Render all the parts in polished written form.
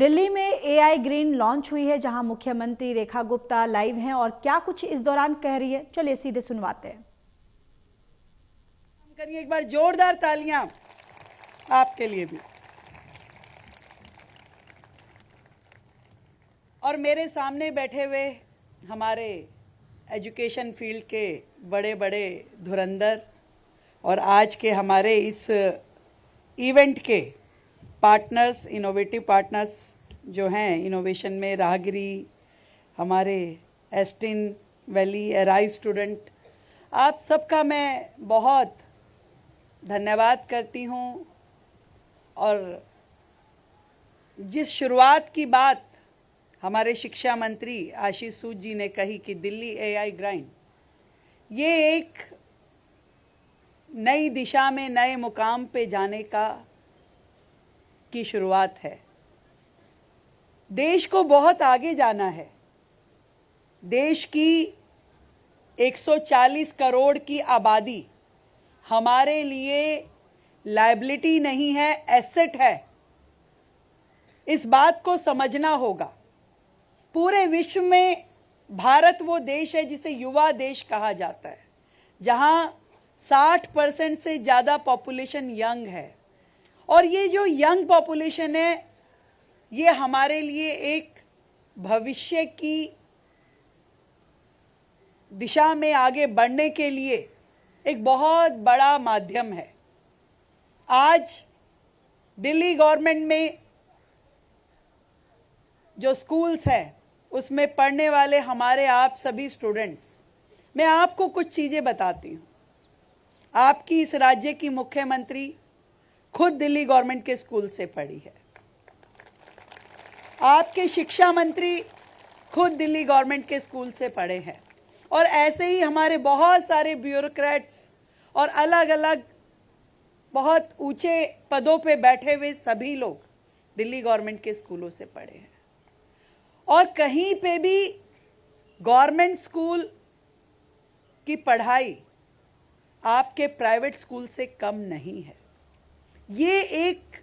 दिल्ली में AI green launch हुई है, जहां मुख्यमंत्री रेखा गुप्ता लाइव हैं और क्या कुछ इस दौरान कह रही है, चलिए सीधे सुनवाते हैं। करिए एक बार जोरदार तालियां आपके लिए भी। और मेरे सामने बैठे हुए हमारे एजुकेशन फील्ड के बड़े बड़े धुरंधर और आज के हमारे इस इवेंट के पार्टनर्स, इनोवेटिव पार्टनर्स जो हैं इनोवेशन में, राहगिरी, हमारे एस्टिन वैली एराई स्टूडेंट, आप सबका मैं बहुत धन्यवाद करती हूँ। और जिस शुरुआत की बात हमारे शिक्षा मंत्री आशीष सूद जी ने कही कि दिल्ली एआई ग्राइंड, ये एक नई दिशा में नए मुकाम पे जाने की शुरुआत है। देश को बहुत आगे जाना है। देश की 140 करोड़ की आबादी हमारे लिए लायबिलिटी नहीं है, एसेट है। इस बात को समझना होगा। पूरे विश्व में भारत वो देश है जिसे युवा देश कहा जाता है, जहां 60% से ज़्यादा पॉपुलेशन यंग है। और ये जो यंग पॉपुलेशन है, ये हमारे लिए एक भविष्य की दिशा में आगे बढ़ने के लिए एक बहुत बड़ा माध्यम है। आज दिल्ली गवर्नमेंट में जो स्कूल्स हैं, उसमें पढ़ने वाले हमारे आप सभी स्टूडेंट्स, मैं आपको कुछ चीज़ें बताती हूँ। आपकी इस राज्य की मुख्यमंत्री खुद दिल्ली गवर्नमेंट के स्कूल से पढ़ी है। आपके शिक्षा मंत्री खुद दिल्ली गवर्नमेंट के स्कूल से पढ़े हैं। और ऐसे ही हमारे बहुत सारे ब्यूरोक्रेट्स और अलग अलग बहुत ऊंचे पदों पे बैठे हुए सभी लोग दिल्ली गवर्नमेंट के स्कूलों से पढ़े हैं। और कहीं पे भी गवर्नमेंट स्कूल की पढ़ाई आपके प्राइवेट स्कूल से कम नहीं है। ये एक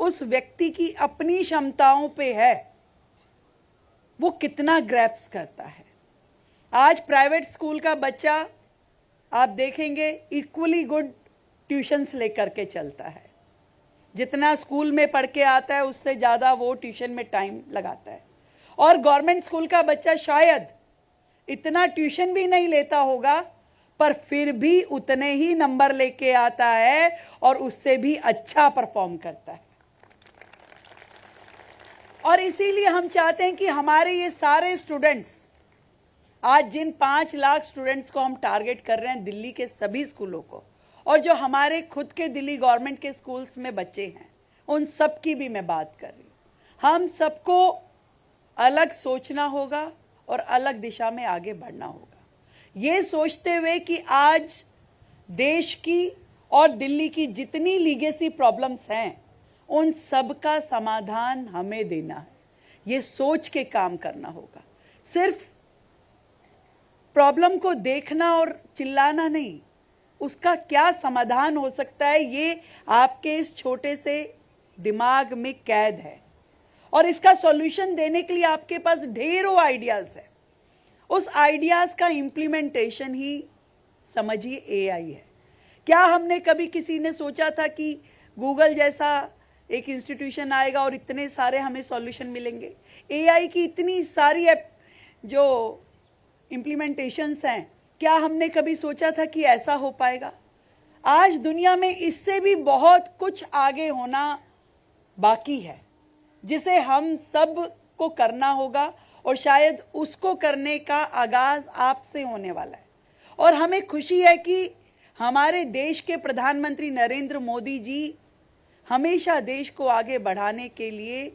उस व्यक्ति की अपनी क्षमताओं पे है, वो कितना ग्रैप्स करता है। आज प्राइवेट स्कूल का बच्चा आप देखेंगे इक्वली गुड ट्यूशन्स लेकर के चलता है। जितना स्कूल में पढ़ के आता है उससे ज़्यादा वो ट्यूशन में टाइम लगाता है। और गवर्नमेंट स्कूल का बच्चा शायद इतना ट्यूशन भी नहीं लेता होगा, पर फिर भी उतने ही नंबर लेके आता है और उससे भी अच्छा परफॉर्म करता है। और इसीलिए हम चाहते हैं कि हमारे ये सारे स्टूडेंट्स, आज जिन 5 लाख स्टूडेंट्स को हम टारगेट कर रहे हैं दिल्ली के सभी स्कूलों को, और जो हमारे खुद के दिल्ली गवर्नमेंट के स्कूल्स में बच्चे हैं, उन सब की भी मैं बात कर रही हूँ। हम सबको अलग सोचना होगा और अलग दिशा में आगे बढ़ना होगा, ये सोचते हुए कि आज देश की और दिल्ली की जितनी लीगेसी प्रॉब्लम्स हैं, उन सब का समाधान हमें देना है। ये सोच के काम करना होगा। सिर्फ प्रॉब्लम को देखना और चिल्लाना नहीं, उसका क्या समाधान हो सकता है, ये आपके इस छोटे से दिमाग में कैद है। और इसका सॉल्यूशन देने के लिए आपके पास ढेरों आइडियाज है। उस आइडियाज का इम्प्लीमेंटेशन ही समझिए एआई है। क्या हमने कभी किसी ने सोचा था कि गूगल जैसा एक इंस्टीट्यूशन आएगा और इतने सारे हमें सॉल्यूशन मिलेंगे? एआई की इतनी सारी जो इम्प्लीमेंटेशंस हैं, क्या हमने कभी सोचा था कि ऐसा हो पाएगा? आज दुनिया में इससे भी बहुत कुछ आगे होना बाकी है, जिसे हम सब को करना होगा। और शायद उसको करने का आगाज आपसे होने वाला है। और हमें खुशी है कि हमारे देश के प्रधानमंत्री नरेंद्र मोदी जी हमेशा देश को आगे बढ़ाने के लिए